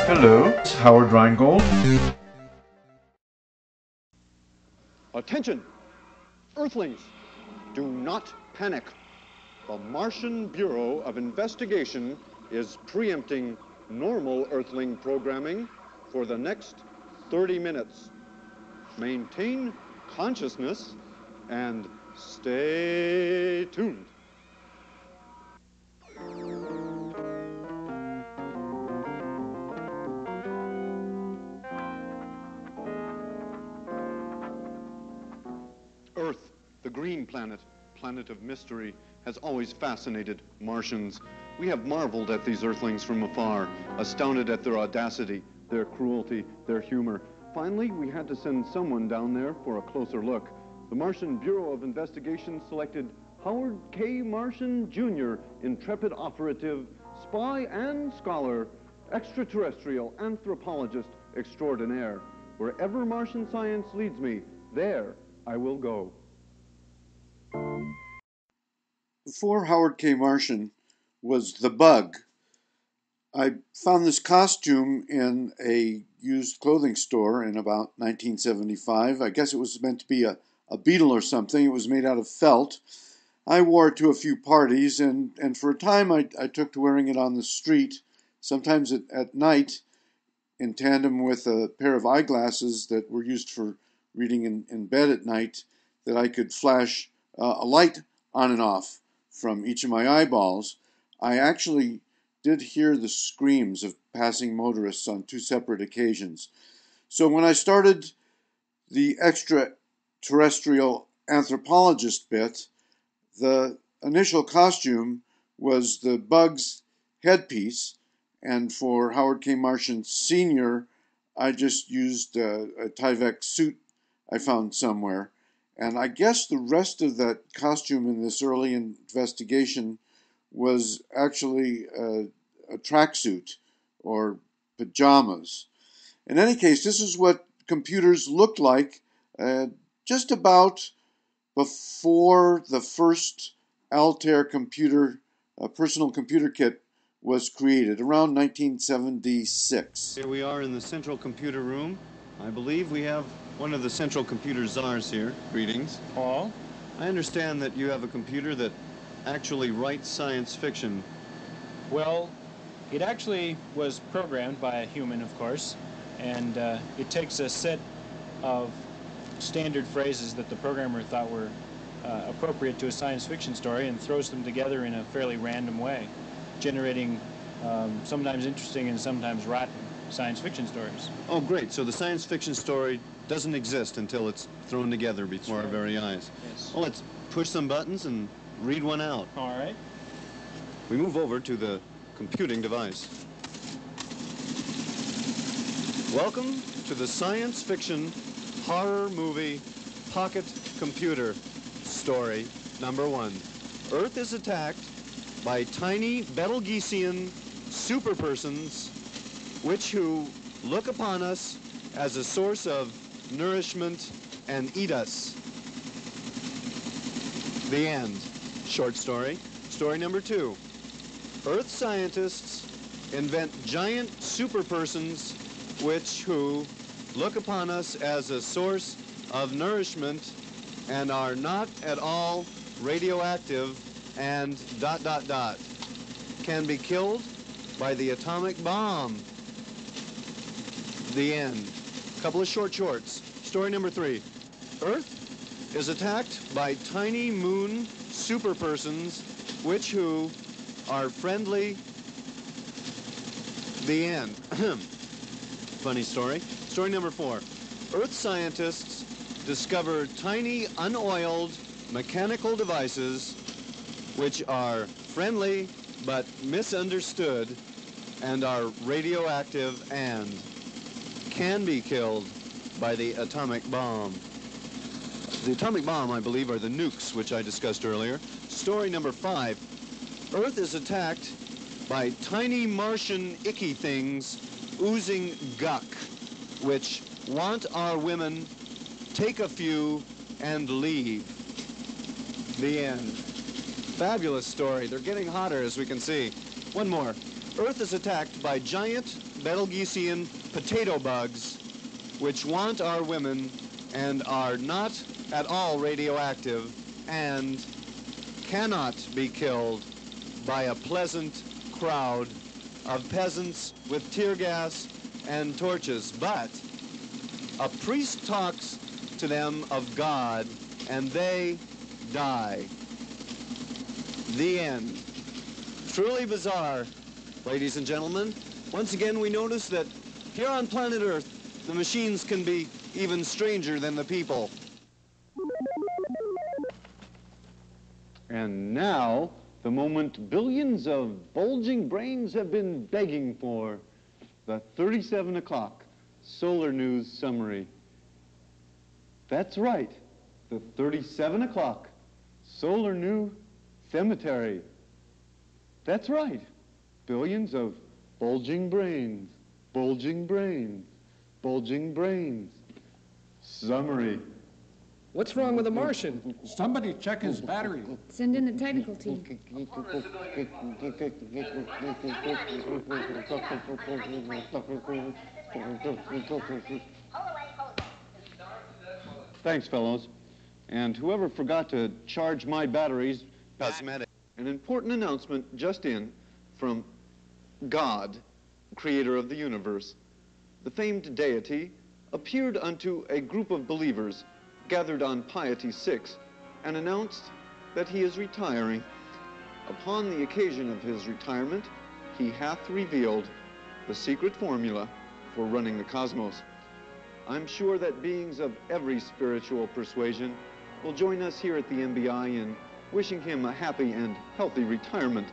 Hello, it's Howard Rheingold. Attention! Earthlings, do not panic. The Martian Bureau of Investigation is preempting normal Earthling programming for the next 30 minutes. Maintain consciousness and stay tuned. Earth, the green planet, planet of mystery, has always fascinated Martians. We have marveled at these Earthlings from afar, astounded at their audacity, their cruelty, their humor. Finally, we had to send someone down there for a closer look. The Martian Bureau of Investigation selected Howard K. Martian, Jr., intrepid operative, spy and scholar, extraterrestrial anthropologist extraordinaire. Wherever Martian science leads me, there I will go. Before Howard K. Martian was The Bug. I found this costume in a used clothing store in about 1975. I guess it was meant to be a beetle or something. It was made out of felt. I wore it to a few parties, and for a time I took to wearing it on the street, sometimes at night, in tandem with a pair of eyeglasses that were used for reading in bed at night, that I could flash a light on and off from each of my eyeballs. I actually did hear the screams of passing motorists on 2 separate occasions. So when I started the Extraterrestrial Anthropologist bit, the initial costume was the Bug's headpiece, and for Howard K. Martian Sr., I just used a Tyvek suit I found somewhere. And I guess the rest of that costume in this early investigation was actually a tracksuit or pajamas. In any case, this is what computers looked like just about before the first Altair computer, personal computer kit was created, around 1976. Here we are in the central computer room. I believe we have one of the central computer czars here. Greetings. Paul? I understand that you have a computer that actually writes science fiction. Well, it actually was programmed by a human, of course, and it takes a set of standard phrases that the programmer thought were appropriate to a science fiction story and throws them together in a fairly random way, generating sometimes interesting and sometimes rotten science fiction stories. Oh, great. So the science fiction story doesn't exist until it's thrown together before our very eyes. Yes. Well, let's push some buttons and read one out. All right. We move over to the computing device. Welcome to the science fiction horror movie Pocket Computer story number 1. Earth is attacked by tiny Betelgeuseian superpersons who look upon us as a source of nourishment and eat us. The end. Short story. Story number 2. Earth scientists invent giant superpersons who look upon us as a source of nourishment and are not at all radioactive and ... can be killed by the atomic bomb. The end. Couple of shorts. Story number 3. Earth is attacked by tiny moon superpersons who are friendly. The end. Funny story. Story number 4. Earth scientists discover tiny unoiled mechanical devices which are friendly but misunderstood and are radioactive and can be killed by the atomic bomb. The atomic bomb, I believe, are the nukes, which I discussed earlier. Story number 5. Earth is attacked by tiny Martian icky things oozing guck, which want our women take a few, and leave. The end. Fabulous story. They're getting hotter, as we can see. One more. Earth is attacked by giant Betelgeusean potato bugs, which want our women and are not at all radioactive and cannot be killed by a pleasant crowd of peasants with tear gas and torches. But a priest talks to them of God, and they die. The end. Truly bizarre, ladies and gentlemen. Once again, we notice that here on planet Earth, the machines can be even stranger than the people. And now, the moment billions of bulging brains have been begging for, the 37 o'clock Solar News Summary. That's right, the 37 o'clock Solar News Cemetery. That's right, billions of bulging brains, bulging brains, bulging brains. Summary. What's wrong with the Martian? Somebody check his battery. Send in the technical team. Thanks, fellows. And whoever forgot to charge my batteries, cosmetic. An important announcement just in from God, creator of the universe. The famed deity appeared unto a group of believers gathered on Piety 6 and announced that he is retiring. Upon the occasion of his retirement, he hath revealed the secret formula for running the cosmos. I'm sure that beings of every spiritual persuasion will join us here at the MBI in wishing him a happy and healthy retirement.